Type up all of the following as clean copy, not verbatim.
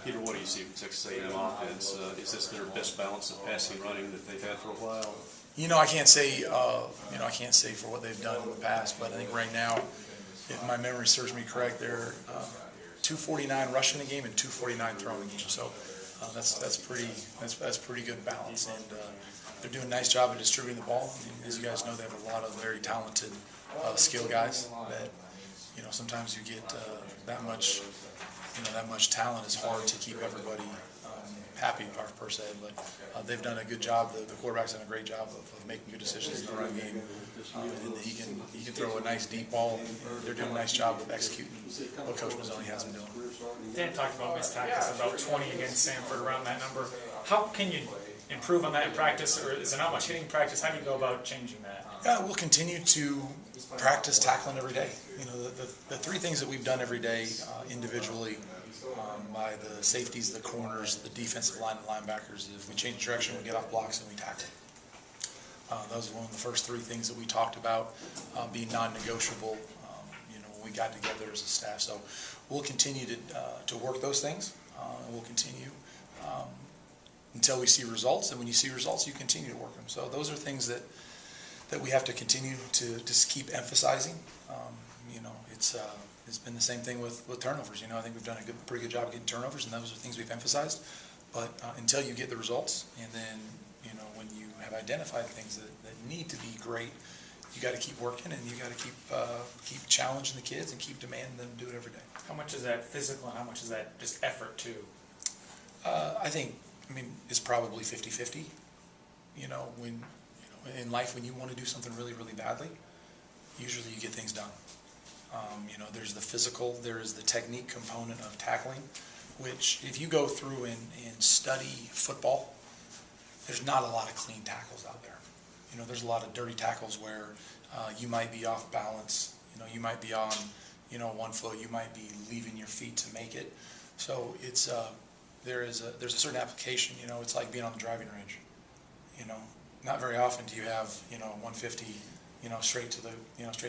Peter, what do you see from Texas A&M offense? Is this their best balance of passing running that they've had for a while? I can't say I can't say for what they've done in the past, but I think right now, if my memory serves me correct, they're 249 rushing a game and 249 throwing a game. So that's pretty good balance, and they're doing a nice job of distributing the ball. And as you guys know, they have a lot of very talented skill guys that sometimes you get that much talent. It's hard to keep everybody happy per se, but they've done a good job. The quarterback's done a great job of making good decisions in the run game. And he can throw a nice deep ball. They're doing a nice job of executing what Coach Mazzoni has them doing. Dan talked about missed tackles, about 20 against Samford, around that number. How can you improve on that in practice, or is there not much hitting practice? How do you go about changing that? We'll continue to practice tackling every day. The three things that we've done every day individually, by the safeties, the corners, the defensive line, and linebackers. If we change direction, we get off blocks and we tackle. Those are one of the first three things that we talked about being non-negotiable. When we got together as a staff, so we'll continue to work those things, and we'll continue until we see results. And when you see results, you continue to work them. So those are things that we have to continue to just keep emphasizing. It's been the same thing with turnovers. I think we've done a pretty good job of getting turnovers, and those are things we've emphasized. But until you get the results, and then when you have identified things that need to be great, you got to keep working, and you got to keep challenging the kids and keep demanding them to do it every day. How much is that physical, and how much is that just effort too? I mean, it's probably 50-50. When in life, when you want to do something really, really badly, usually you get things done. There's the physical, there is the technique component of tackling, which if you go through and study football, there's not a lot of clean tackles out there. There's a lot of dirty tackles where you might be off balance, you might be on, one foot, you might be leaving your feet to make it. So it's there's a certain application. It's like being on the driving range. Not very often do you have 150 straight to the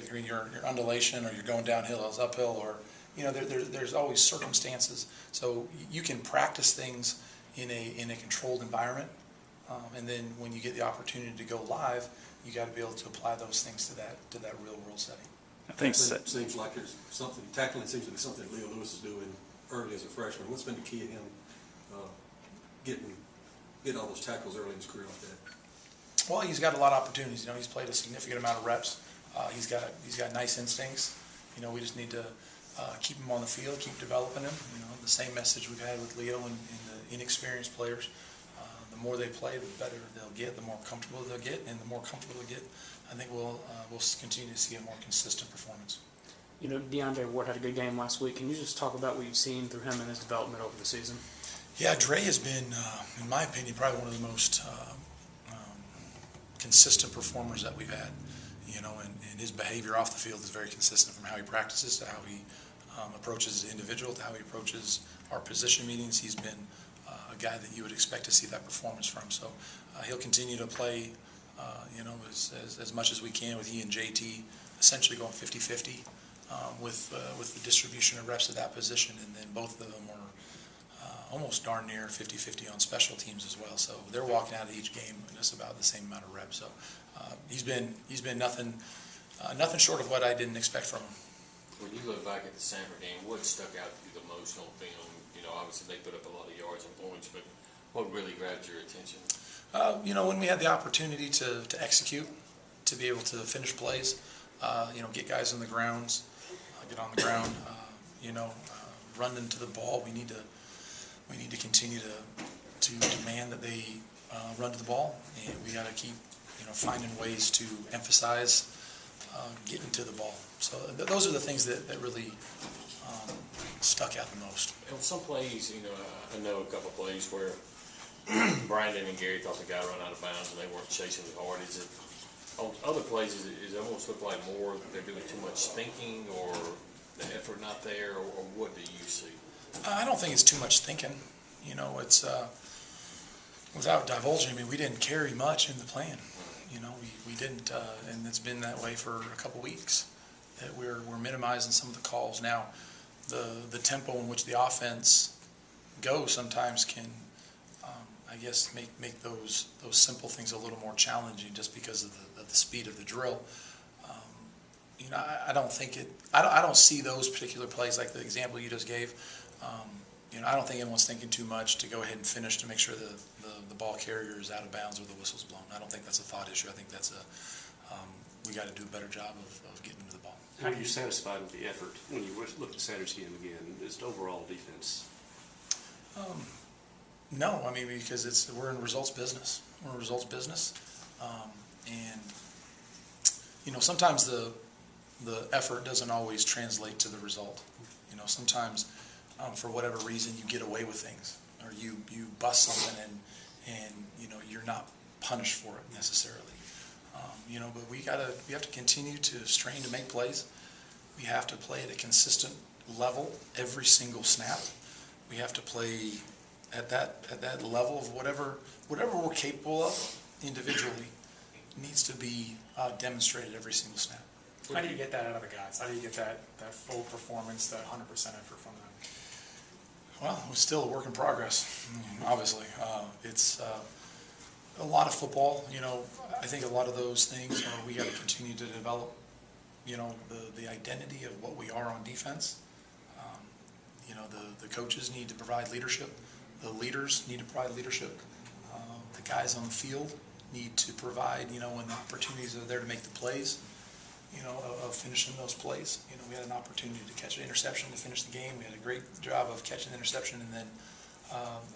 green. You're undulation, or you're going downhill, it's uphill, or there's always circumstances. So you can practice things in a controlled environment, and then when you get the opportunity to go live, you got to be able to apply those things to that real world setting. I think it seems like there's something tackling seems to be something Leo Lewis is doing early as a freshman. What's been the key to him getting all those tackles early in his career like that? Well, he's got a lot of opportunities. He's played a significant amount of reps. He's got nice instincts. We just need to keep him on the field, keep developing him. The same message we've had with Leo and the inexperienced players. The more they play, the better they'll get. The more comfortable they'll get, and the more comfortable they get, I think we'll continue to see a more consistent performance. DeAndre Ward had a good game last week. Can you just talk about what you've seen through him and his development over the season? Yeah, Dre has been, in my opinion, probably one of the most consistent performers that we've had. And his behavior off the field is very consistent, from how he practices to how he approaches the individual to how he approaches our position meetings. He's been a guy that you would expect to see that performance from. So he'll continue to play, as much as we can with he and JT, essentially going 50-50 with the distribution of reps at that position, and then both of them are almost darn near 50-50 on special teams as well. So they're walking out of each game just about the same amount of reps. So he's been nothing short of what I didn't expect from him. When you look back at the Samford game, what stuck out to you the most on film? Obviously they put up a lot of yards and points, but what really grabbed your attention? When we had the opportunity to execute, to be able to finish plays, get guys on the grounds, run into the ball. We need to continue to demand that they run to the ball, and we got to keep finding ways to emphasize getting to the ball. So those are the things that really stuck out the most. On some plays, I know a couple plays where Brandon and Gary thought the guy run out of bounds and they weren't chasing as hard. Is it on other plays? Is it almost look like more they're doing too much thinking, or the effort not there, or what do you see? I don't think it's too much thinking. It's without divulging. We didn't carry much in the plan. We didn't, and it's been that way for a couple weeks. That we're minimizing some of the calls now. The tempo in which the offense go sometimes can, I guess, make those simple things a little more challenging just because of the speed of the drill. You know, I don't think I don't see those particular plays like the example you just gave. You know, I don't think anyone's thinking too much to go ahead and finish to make sure the ball carrier is out of bounds or the whistle's blown. I don't think that's a thought issue. I think that's we got to do a better job of getting to the ball. How are you satisfied with the effort when you look at Saturday's game again? Just overall defense. No, I mean, because we're in results business. We're in results business, and you know, sometimes the effort doesn't always translate to the result. You know, sometimes for whatever reason you get away with things, or you bust something and you know you're not punished for it necessarily. You know, but we have to continue to strain to make plays. We have to play at a consistent level every single snap. We have to play at that level of whatever we're capable of individually needs to be demonstrated every single snap. How do you get that out of the guys? How do you get that full performance, that 100% effort from them? Well, it's still a work in progress, obviously. It's a lot of football, you know. I think a lot of those things we got to continue to develop, you know, the identity of what we are on defense. You know, the coaches need to provide leadership. The leaders need to provide leadership. The guys on the field need to provide, you know, when the opportunities are there to make the plays, you know, of finishing those plays. You know, we had an opportunity to catch an interception to finish the game. We had a great job of catching the interception, and then,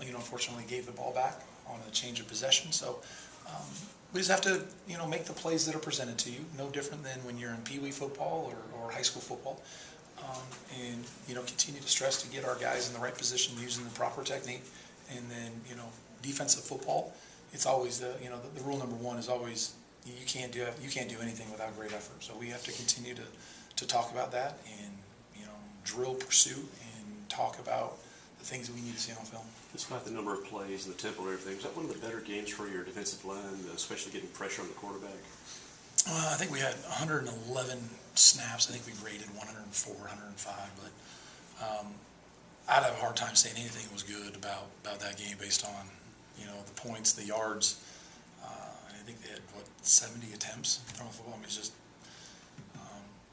you know, unfortunately gave the ball back on a change of possession. So we just have to, you know, make the plays that are presented to you, no different than when you're in Pee Wee football or high school football. And, you know, continue to stress to get our guys in the right position using the proper technique. And then, you know, defensive football, it's always, you know, the rule number one is always you can't do anything without great effort. So we have to continue to talk about that and, you know, drill pursuit and talk about the things that we need to see on film. Despite the number of plays and the tempo and everything, is that one of the better games for your defensive line, especially getting pressure on the quarterback? I think we had 111 snaps. I think we graded 104, 105, but I'd have a hard time saying anything was good about that game based on, you know, the points, the yards. I think they had, 70 attempts throwing the football. I mean, it's just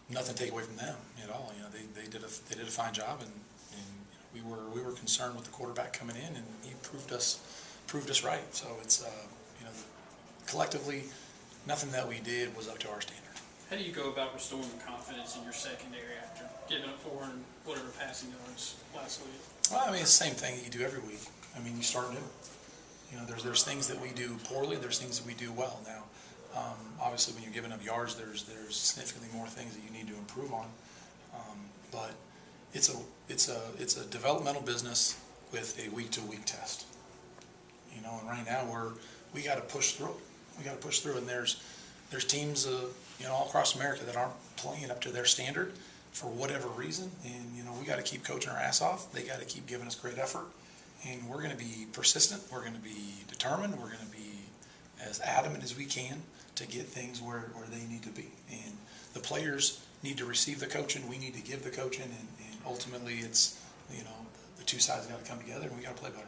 nothing to take away from them at all. You know, they did a fine job, and you know, we were concerned with the quarterback coming in, and he proved us right. So it's you know, collectively, nothing that we did was up to our standard. How do you go about restoring the confidence in your secondary after giving up 400 whatever passing yards last week? Well, I mean, it's the same thing that you do every week. I mean, you start new. You know, there's things that we do poorly, there's things that we do well. Now, obviously, when you're giving up yards, there's significantly more things that you need to improve on. But it's a developmental business with a week-to-week test. You know, and right now we got to push through. We got to push through, and there's teams, you know, all across America that aren't playing up to their standard for whatever reason, and you know, we got to keep coaching our ass off. They got to keep giving us great effort, and we're going to be persistent. We're going to be determined. We're going to be as adamant as we can to get things where they need to be. And the players need to receive the coaching. We need to give the coaching, and ultimately, it's, you know, the two sides got to come together, and we got to play better.